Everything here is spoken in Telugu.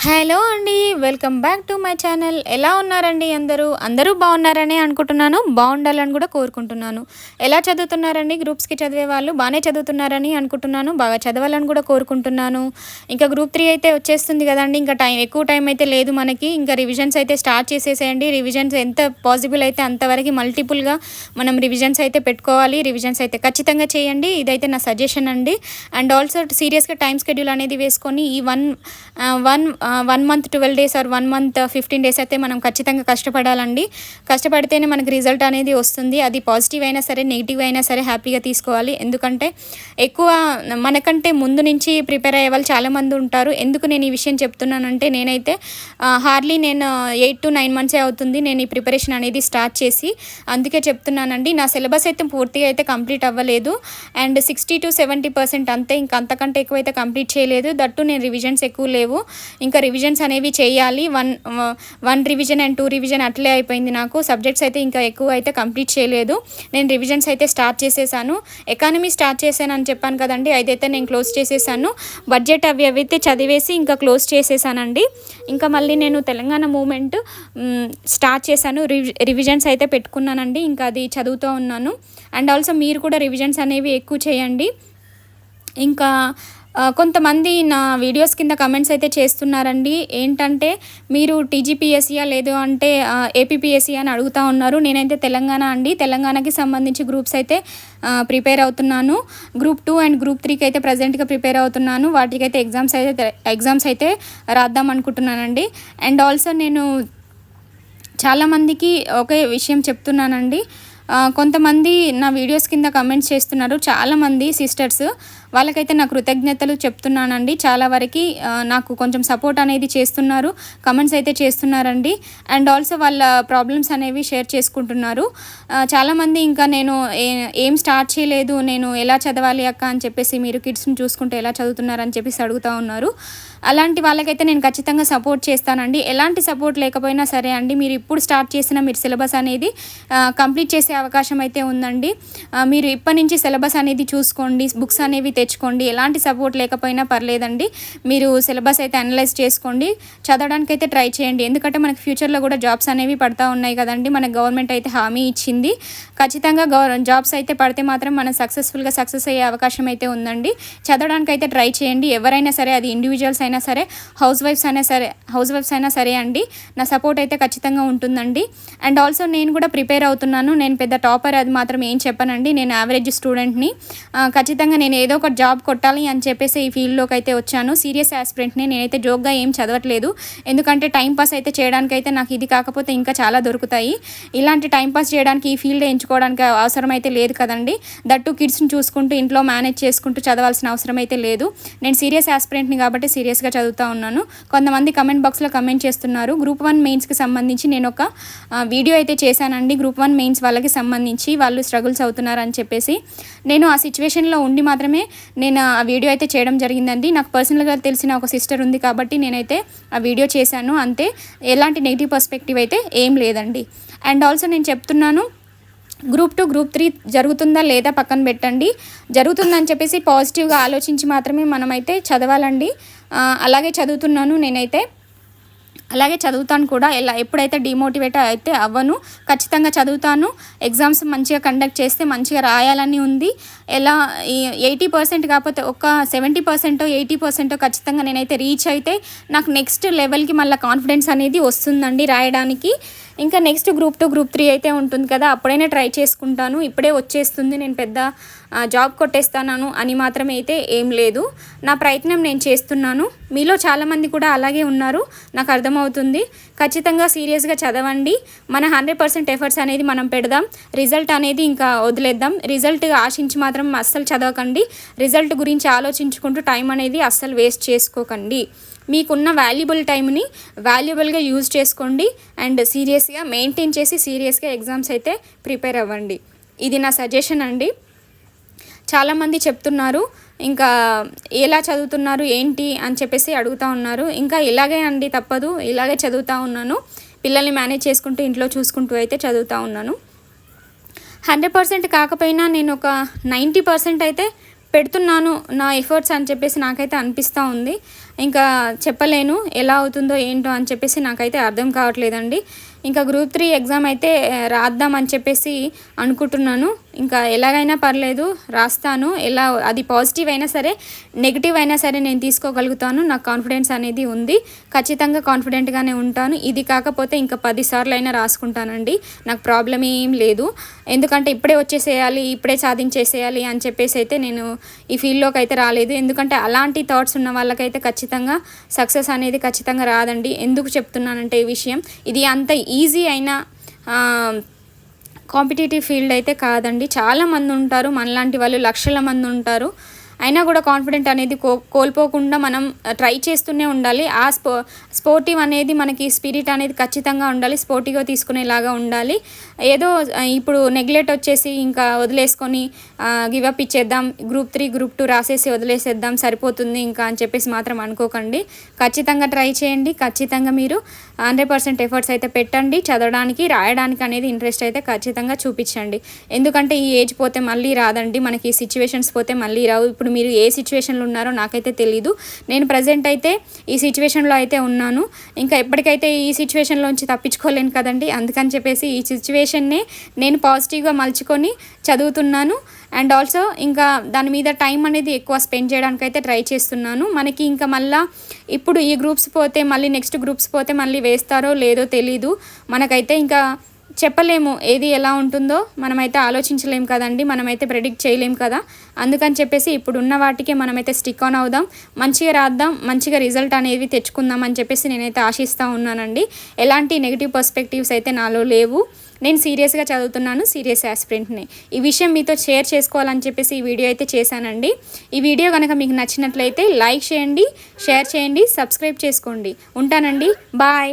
హలో అండి, welcome back to my channel. ఎలా ఉన్నారండి? అందరూ బాగున్నారని అనుకుంటున్నాను. బాగుండాలని కూడా కోరుకుంటున్నాను. ఎలా చదువుతున్నారండి? గ్రూప్స్కి చదివే వాళ్ళు బాగానే చదువుతున్నారని అనుకుంటున్నాను. బాగా చదవాలని కూడా కోరుకుంటున్నాను. ఇంకా గ్రూప్ 3 అయితే వచ్చేస్తుంది కదండి. ఇంకా ఎక్కువ టైం అయితే లేదు మనకి. ఇంకా రివిజన్స్ అయితే స్టార్ట్ చేసేసేయండి. రివిజన్స్ ఎంత పాసిబుల్ అయితే అంతవరకు మల్టిపుల్గా మనం రివిజన్స్ అయితే పెట్టుకోవాలి. రివిజన్స్ అయితే ఖచ్చితంగా చేయండి. ఇదైతే నా సజెషన్ అండి. అండ్ ఆల్సో సీరియస్గా టైం షెడ్యూల్ అనేది వేసుకొని ఈ one month 12 days or 1 month 15 days అయితే మనం ఖచ్చితంగా కష్టపడాలండి. కష్టపడితేనే మనకి రిజల్ట్ అనేది వస్తుంది. అది పాజిటివ్ అయినా సరే, నెగిటివ్ అయినా సరే హ్యాపీగా తీసుకోవాలి. ఎందుకంటే ఎక్కువ మనకంటే ముందు నుంచి ప్రిపేర్ అయ్యే వాళ్ళు చాలామంది ఉంటారు. ఎందుకు నేను ఈ విషయం చెప్తున్నానంటే, నేనైతే హార్డ్లీ 8 to 9 మంత్సే అవుతుంది నేను ఈ ప్రిపరేషన్ అనేది స్టార్ట్ చేసి. అందుకే చెప్తున్నానండి. నా సిలబస్ అయితే పూర్తిగా అయితే కంప్లీట్ అవ్వలేదు. అండ్ 60 to 70% అంతే. ఇంకా అంతకంటే ఎక్కువైతే కంప్లీట్ చేయలేదు. దట్టు నేను రివిజన్స్ ఎక్కువ లేవు. ఇంకా రివిజన్స్ అనేవి చేయాలి. వన్ రివిజన్ అండ్ 2 రివిజన్ అట్లే అయిపోయింది నాకు. సబ్జెక్ట్స్ అయితే ఇంకా ఎక్కువ అయితే కంప్లీట్ చేయలేదు. నేను రివిజన్స్ అయితే స్టార్ట్ చేసేసాను. ఎకానమీ స్టార్ట్ చేశాను అని చెప్పాను కదండి, అదైతే నేను క్లోజ్ చేసేసాను. బడ్జెట్ అవి అయితే చదివేసి ఇంకా క్లోజ్ చేసేసానండి. ఇంకా మళ్ళీ నేను తెలంగాణ మూమెంట్ స్టార్ట్ చేశాను. రివిజన్స్ అయితే పెట్టుకున్నానండి. ఇంకా అది చదువుతూ ఉన్నాను. అండ్ ఆల్సో మీరు కూడా రివిజన్స్ అనేవి ఎక్కువ చేయండి. ఇంకా కొంతమంది నా వీడియోస్ కింద కమెంట్స్ అయితే చేస్తున్నారండి. ఏంటంటే, మీరు టీజీపీఎస్సీయా లేదు అంటే ఏపీపీఎస్సీ అని అడుగుతూ ఉన్నారు. నేనైతే తెలంగాణ అండి. తెలంగాణకి సంబంధించి గ్రూప్స్ అయితే ప్రిపేర్ అవుతున్నాను. గ్రూప్ 2 అండ్ గ్రూప్ 3కి అయితే ప్రజెంట్గా ప్రిపేర్ అవుతున్నాను. వాటికైతే ఎగ్జామ్స్ అయితే రాద్దాం అనుకుంటున్నానండి. అండ్ ఆల్సో నేను చాలామందికి ఒకే విషయం చెప్తున్నానండి. కొంతమంది నా వీడియోస్ కింద కమెంట్స్ చేస్తున్నారు, చాలామంది సిస్టర్స్. వాళ్ళకైతే నా కృతజ్ఞతలు చెప్తున్నానండి. చాలా వరకు నాకు కొంచెం సపోర్ట్ అనేది చేస్తున్నారు, కమెంట్స్ అయితే చేస్తున్నారండి. అండ్ ఆల్సో వాళ్ళ ప్రాబ్లమ్స్ అనేవి షేర్ చేసుకుంటున్నారు. చాలామంది ఇంకా నేను ఏం స్టార్ట్ చేయలేదు, నేను ఎలా చదవాలి అక్క అని చెప్పేసి, మీరు కిడ్స్ని చూసుకుంటే ఎలా చదువుతున్నారని చెప్పేసి అడుగుతూ ఉన్నారు. అలాంటి వాళ్ళకైతే నేను ఖచ్చితంగా సపోర్ట్ చేస్తానండి. ఎలాంటి సపోర్ట్ లేకపోయినా సరే అండి, మీరు ఇప్పుడు స్టార్ట్ చేసిన మీరు సిలబస్ అనేది కంప్లీట్ చేసే అవకాశం అయితే ఉందండి. మీరు ఇప్పటి నుంచి సిలబస్ అనేది చూసుకోండి, బుక్స్ అనేవి తెచ్చుకోండి. ఎలాంటి సపోర్ట్ లేకపోయినా పర్లేదండి. మీరు సిలబస్ అయితే అనలైజ్ చేసుకోండి, చదవడానికి అయితే ట్రై చేయండి. ఎందుకంటే మనకి ఫ్యూచర్లో కూడా జాబ్స్ అనేవి పడతా ఉన్నాయి కదండి. మనకు గవర్నమెంట్ అయితే హామీ ఇచ్చింది. ఖచ్చితంగా జాబ్స్ అయితే పడితే మాత్రం మనం సక్సెస్ అయ్యే అవకాశం అయితే ఉందండి. చదవడానికి అయితే ట్రై చేయండి. ఎవరైనా సరే, అది ఇండివిజువల్స్ అయినా సరే, హౌస్ వైఫ్స్ అయినా సరే అండి, నా సపోర్ట్ అయితే ఖచ్చితంగా ఉంటుందండి. అండ్ ఆల్సో నేను కూడా ప్రిపేర్ అవుతున్నాను. నేను పెద్ద టాపర్ అది మాత్రం ఏం చెప్పనండి. నేను యావరేజ్ స్టూడెంట్ని. ఖచ్చితంగా నేను ఏదో ఒక జాబ్ కొట్టాలి అని చెప్పేసి ఈ ఫీల్డ్లోకి అయితే వచ్చాను. సీరియస్ యాస్పిరెంట్ని. నేనైతే జోక్గా ఏం చదవట్లేదు. ఎందుకంటే టైంపాస్ అయితే చేయడానికి అయితే నాకు ఇది కాకపోతే ఇంకా చాలా దొరుకుతాయి. ఇలాంటి టైంపాస్ చేయడానికి ఈ ఫీల్డ్ ఎంచుకోవడానికి అవసరం అయితే లేదు కదండి. దట్టు కిడ్స్ని చూసుకుంటూ ఇంట్లో మేనేజ్ చేసుకుంటూ చదవాల్సిన అవసరం అయితే లేదు. నేను సీరియస్ యాస్పిరెంట్ని కాబట్టి సీరియస్గా చదువుతూ ఉన్నాను. కొంతమంది కమెంట్ బాక్స్లో కమెంట్ చేస్తున్నారు. గ్రూప్ 1 మెయిన్స్కి సంబంధించి నేను ఒక వీడియో అయితే చేశానండి. గ్రూప్ 1 మెయిన్స్ వాళ్ళకి సంబంధించి వాళ్ళు స్ట్రగుల్స్ అవుతున్నారు అని చెప్పేసి. నేను ఆ సిచ్యువేషన్లో ఉండి మాత్రమే నేను ఆ వీడియో అయితే చేయడం జరిగిందండి. నాకు పర్సనల్గా తెలిసిన ఒక సిస్టర్ ఉంది కాబట్టి నేనైతే ఆ వీడియో చేశాను అంతే. ఎలాంటి నెగిటివ్ పర్స్పెక్టివ్ అయితే ఏం లేదండి. అండ్ ఆల్సో నేను చెప్తున్నాను, గ్రూప్ 2 గ్రూప్ 3 జరుగుతుందా లేదా పక్కన పెట్టండి. జరుగుతుందని చెప్పేసి పాజిటివ్గా ఆలోచించి మాత్రమే మనమైతే చదవాలండి. అలాగే చదువుతున్నాను నేనైతే. అలాగే చదువుతాను కూడా. ఎప్పుడైతే డిమోటివేట్ అయితే అవ్వను. ఖచ్చితంగా చదువుతాను. ఎగ్జామ్స్ మంచిగా కండక్ట్ చేస్తే మంచిగా రాయాలని ఉంది. 80% కాకపోతే ఒక 70% 80% ఖచ్చితంగా నేనైతే రీచ్ అయితే నాకు నెక్స్ట్ లెవెల్కి మళ్ళీ కాన్ఫిడెన్స్ అనేది వస్తుందండి రాయడానికి. ఇంకా నెక్స్ట్ గ్రూప్ 2 గ్రూప్ 3 అయితే ఉంటుంది కదా, అప్పుడైనా ట్రై చేసుకుంటాను. ఇప్పుడే వచ్చేస్తుంది, నేను పెద్ద జాబ్ కొట్టేస్తాను అని మాత్రం అయితే ఏం లేదు. నా ప్రయత్నం నేను చేస్తున్నాను. మీలో చాలామంది కూడా అలాగే ఉన్నారు, నాకు అర్థమవుతుంది. ఖచ్చితంగా సీరియస్గా చదవండి. మన 100% ఎఫర్ట్స్ అనేది మనం పెడదాం. రిజల్ట్ అనేది ఇంకా వదిలేద్దాం. రిజల్ట్ ఆశించి మాత్రం అస్సలు చదవకండి. రిజల్ట్ గురించి ఆలోచించుకుంటూ టైం అనేది అస్సలు వేస్ట్ చేసుకోకండి. మీకున్న వాల్యుబుల్ టైంని వాల్యుబుల్గా యూజ్ చేసుకోండి. అండ్ సీరియస్గా మెయింటైన్ చేసి సీరియస్గా ఎగ్జామ్స్ అయితే ప్రిపేర్ అవ్వండి. ఇది నా సజెషన్ అండి. చాలామంది చెప్తున్నారు, ఇంకా ఎలా చదువుతున్నారు ఏంటి అని చెప్పేసి అడుగుతూ ఉన్నారు. ఇంకా ఇలాగే అండి, తప్పదు, ఇలాగే చదువుతూ ఉన్నాను. పిల్లల్ని మేనేజ్ చేసుకుంటూ ఇంట్లో చూసుకుంటూ అయితే చదువుతూ ఉన్నాను. 100% కాకపోయినా నేను ఒక 90% అయితే పెడుతున్నాను నా ఎఫర్ట్స్ అని చెప్పేసి నాకైతే అనిపిస్తూ ఉంది. ఇంకా చెప్పలేను ఎలా అవుతుందో ఏంటో అని చెప్పేసి నాకైతే అర్థం కావట్లేదండి. ఇంకా గ్రూప్ 3 ఎగ్జామ్ అయితే రాద్దామని చెప్పేసి అనుకుంటున్నాను. ఇంకా ఎలాగైనా పర్లేదు రాస్తాను. ఎలా అది పాజిటివ్ అయినా సరే నెగిటివ్ అయినా సరే నేను తీసుకోగలుగుతాను. నాకు కాన్ఫిడెన్స్ అనేది ఉంది. ఖచ్చితంగా కాన్ఫిడెంట్గానే ఉంటాను. ఇది కాకపోతే ఇంకా 10 సార్లు అయినా రాసుకుంటానండి. నాకు ప్రాబ్లం ఏం లేదు. ఎందుకంటే ఇప్పుడే వచ్చేసేయాలి, ఇప్పుడే సాధించేసేయాలి అని చెప్పేసి అయితే నేను ఈ ఫీల్డ్లోకి అయితే రాలేదు. ఎందుకంటే అలాంటి థాట్స్ ఉన్న వాళ్ళకైతే ఖచ్చితంగా సక్సెస్ అనేది ఖచ్చితంగా రాదండి. ఎందుకు చెప్తున్నానంటే ఈ విషయం, ఇది అంత ఈజీ అయిన కాంపిటేటివ్ ఫీల్డ్ అయితే కాదండి. చాలామంది ఉంటారు మనలాంటి వాళ్ళు, లక్షల మంది ఉంటారు. అయినా కూడా కాన్ఫిడెంట్ అనేది కోల్పోకుండా మనం ట్రై చేస్తూనే ఉండాలి. ఆ స్పోర్టివ్ అనేది మనకి స్పిరిట్ అనేది ఖచ్చితంగా ఉండాలి. స్పోర్టివ్గా తీసుకునేలాగా ఉండాలి. ఏదో ఇప్పుడు నెగ్లెక్ట్ వచ్చేసి ఇంకా వదిలేసుకొని గివప్ ఇచ్చేద్దాం, గ్రూప్ 3 గ్రూప్ 2 రాసేసి వదిలేసేద్దాం సరిపోతుంది ఇంకా అని చెప్పేసి మాత్రం అనుకోకండి. ఖచ్చితంగా ట్రై చేయండి. ఖచ్చితంగా మీరు 100% ఎఫర్ట్స్ అయితే పెట్టండి. చదవడానికి రాయడానికి అనేది ఇంట్రెస్ట్ అయితే ఖచ్చితంగా చూపించండి. ఎందుకంటే ఈ ఏజ్ పోతే మళ్ళీ రాదండి. మనకి ఈ సిచ్యువేషన్స్ పోతే మళ్ళీ రావు. ఇప్పుడు మీరు ఏ సిచ్యువేషన్లో ఉన్నారో నాకైతే తెలీదు. నేను ప్రజెంట్ అయితే ఈ సిచ్యువేషన్లో అయితే ఉన్నాను. ఇంకా ఎప్పటికైతే ఈ సిచ్యువేషన్లోంచి తప్పించుకోలేను కదండి. అందుకని చెప్పేసి ఈ సిచ్యువేషన్నే నేను పాజిటివ్గా మలుచుకొని చదువుతున్నాను. అండ్ ఆల్సో ఇంకా దాని మీద టైం అనేది ఎక్కువ స్పెండ్ చేయడానికి అయితే ట్రై చేస్తున్నాను. మనకి ఇంకా మళ్ళీ ఇప్పుడు ఈ గ్రూప్స్ పోతే మళ్ళీ నెక్స్ట్ గ్రూప్స్ పోతే మళ్ళీ వేస్తారో లేదో తెలీదు. మనకైతే ఇంకా చెప్పలేము ఏది ఎలా ఉంటుందో, మనమైతే ఆలోచించలేం కదండి, మనమైతే ప్రెడిక్ట్ చేయలేం కదా. అందుకని చెప్పేసి ఇప్పుడున్న వాటికే మనమైతే స్టిక్ ఆన్ అవుదాం, మంచిగా రాద్దాం, మంచిగా రిజల్ట్ అనేది తెచ్చుకుందాం అని చెప్పేసి నేనైతే ఆశిస్తూ ఉన్నానండి. ఎలాంటి నెగిటివ్ పర్స్పెక్టివ్స్ అయితే నాలో లేవు. నేను సీరియస్గా చదువుతున్నాను, సీరియస్ యాస్పిరెంట్ని. ఈ విషయం మీతో షేర్ చేసుకోవాలని చెప్పేసి ఈ వీడియో అయితే చేశానండి. ఈ వీడియో కనుక మీకు నచ్చినట్లయితే లైక్ చేయండి, షేర్ చేయండి, సబ్స్క్రైబ్ చేసుకోండి. ఉంటానండి, బాయ్.